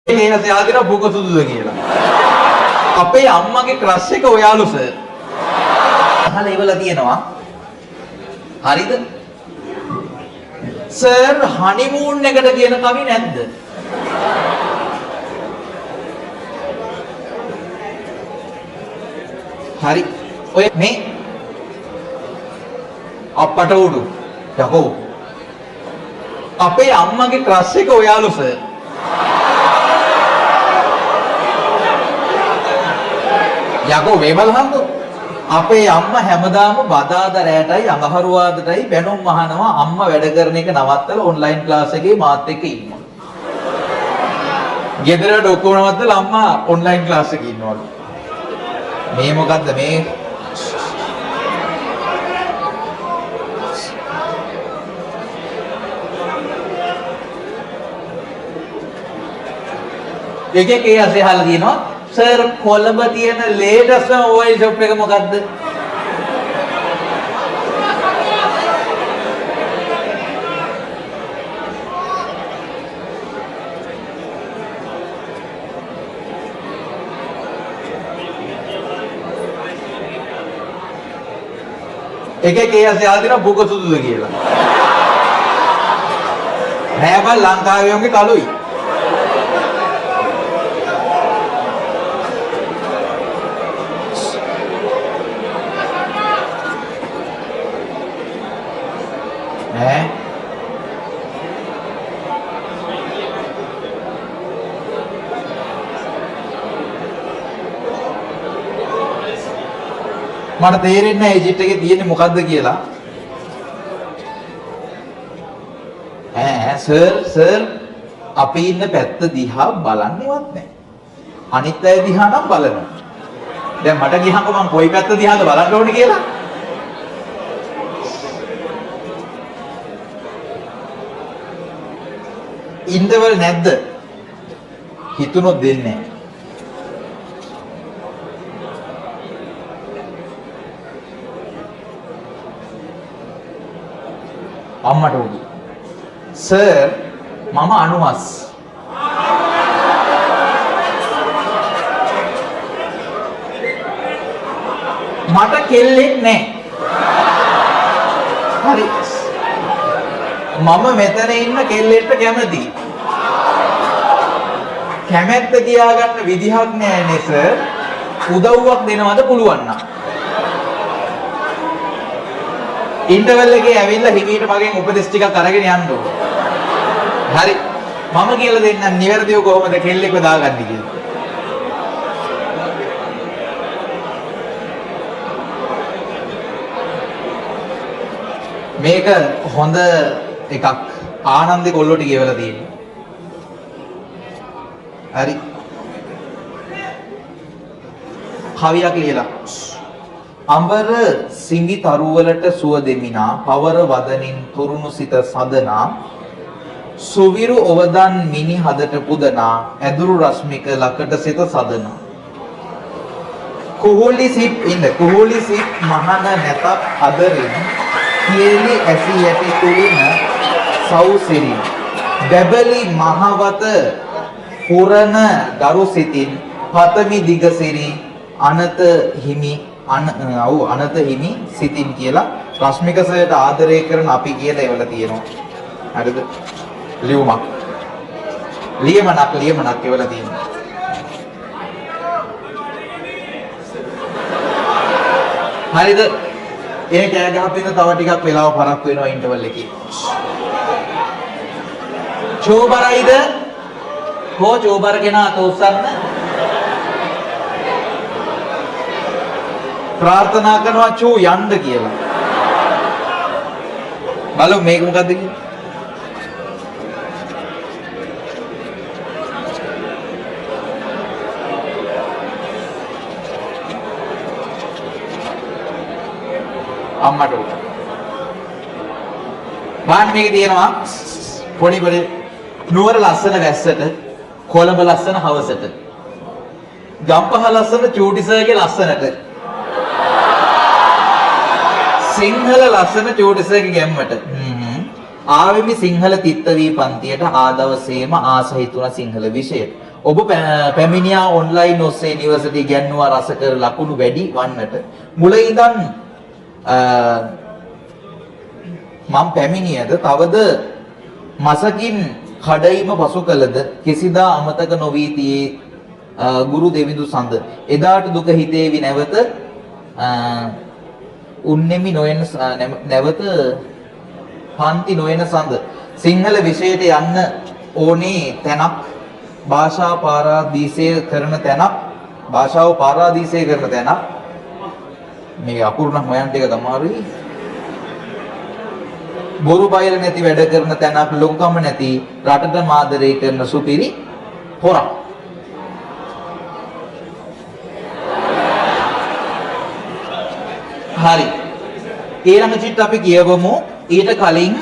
මේක සයාදින බුක සුදුද කියලා. අපේ අම්මගේ ක්‍රෂ් එක ඔයාලු සර්. අහලා ඉවලා තියෙනවා. හරිද? සර් හනිමූන් එකට කියන කවි නැද්ද? හරි. ඔය මේ අපට උඩු යකෝ අපේ අම්මගේ ක්‍රෂ් එක ඔයාලු සර්. යකෝ මේ බලහන්කෝ අපේ අම්මා හැමදාම බදාදා රැටයි අඟහරුවාදටයි බැනුම් අහනවා අම්මා වැඩ කරන එක නවත්තලා ඔන්ලයින් ක්ලාස් එකේ මාත් එක්ක ඉන්නවා. ගෙදරට ඔක්කොම නවත්තලා අම්මා ඔන්ලයින් ක්ලාස් එකේ ඉන්නවලු. මේ මොකද්ද මේ? එකේ කේස් එහලා තියෙනවා සර් කොළඹ තියෙන ලේටස්ට් මොබයිල් ෂොප් එක මොකද්ද? එකේ කේස් එහලා තියෙනවා බුක සුදුද කියලා. නෑ බං ලංකාවේ උන්ගේ කළුයි. මට තේරෙන්නේ නැහැ ඉජිප්ට් එකේ තියෙන්නේ මොකද්ද කියලා. සර් අපි ඉන්න පැත්ත දිහා බලන්නේවත් නැහැ. අනිත් අය දිහා නම් බලනවා. දැන් මට ගියහම මම කොයි පැත්ත දිහාද බලන්න ඕනේ කියලා. ඉන්ටර්වල් නැද්ද? හිතුනොත් දෙන්නේ නැහැ. අම්මට උඩු සර් මම අනුමස් මට කෙල්ලෙක් නැහැ. හරි මම මෙතන ඉන්න කෙල්ලෙක්ට කැමතියි. කැමැත්ත තියාගන්න විදිහක් නැහැ නේ සර්. උදව්වක් දෙනවද පුළුවන් නම් ඉන්ටර්වල් එකේ ඇවිල්ලා හිමීට මගෙන් උපදෙස් ටිකක් අරගෙන යන්න ඕන. හරි. මම කියලා දෙන්නම් නිවැරදිව කොහොමද කෙල්ලෙක්ව දාගන්නේ කියලා. මේක හොඳ එකක්. ආනන්දේ කොල්ලොට කියවලා තියෙනවා. හරි. කවියක් ලියලා අඹර සිඟි තරුවලට සුව දෙමිනා පවර වදනින් තුරුණු සිත සදනා සුවිරු ඔවදන් මිනි හදට පුදනා ඇදුරු රශ්මික ලකට සිත සදනා කුහුලි සිප් මහන නැතත් අදරින් කියෙලි ඇසි යටි තුලින සෞසිරින් බැබලි මහවත පුරණ දරු සිතින් පතමි දිගසිරි අනත හිමි අනත හිමි සිතින් කියලා රශ්මික සර්ට ආදරය කරන අපි කියලා එවලා තියෙනවා. හරිද? ලියමනක් එවලා තියෙනවා. හරිද? ඒ කෑ ගහපින්න තව ටිකක් වෙලාව පරක් වෙනවා ඉන්ටර්වල් එකේ. චෝබරයිද? හෝ චෝබර කෙනා තෝස්සන්න ප්‍රාර්ථනා කරනවා චූ යන්න කියලා. බලමු මේක මොකද්ද කියලා. අම්මට උඩ. බාන් මේක තියෙනවා පොඩි නුවර ලස්සන වැස්සට, කොළඹ ලස්සන හවසට, ගම්පහ ලස්සන චූටිසර්ගේ ලස්සනට, සිංහල ලස්සන චූටිසර්ගේ ගැම්මට. ආවෙමි සිංහල තිත්ත වී පන්තියට ආදවසේම ආස හිතුණ සිංහල විෂයට. ඔබ පැමිණියා ඔන්ලයින් ඔස්සේ යුනිවර්සිටි ඉගෙනුවා රස කර ලකුණු වැඩි වන්නට මුල ඉඳන් මම පැමිණියද තවද මසකින් කඩයිම පසු කළද කිසිදා අමතක නොවී තියේ ගුරු දෙවිඳු සඳ එදාට දුක හිතේවි නැවත උන්නෙමි නොයන නැවත පන්ති නොයන සඳ සිංහල විෂයට යන්න ඕනේ තැනක් භාෂා පාරාදීසය කරන තැනක් භාෂාව පාරාදීසය කරන තැනක් මේ අකුරු නම් හොයන්න ටික අමාරුයි බොරු බයර නැති වැඩ කරන තැනක් ලොකුකම නැති රටට මාදරේ කරන සුපිරි හොරක් හරි ඊළඟ චිත්ත අපි කියවමු ඊට කලින්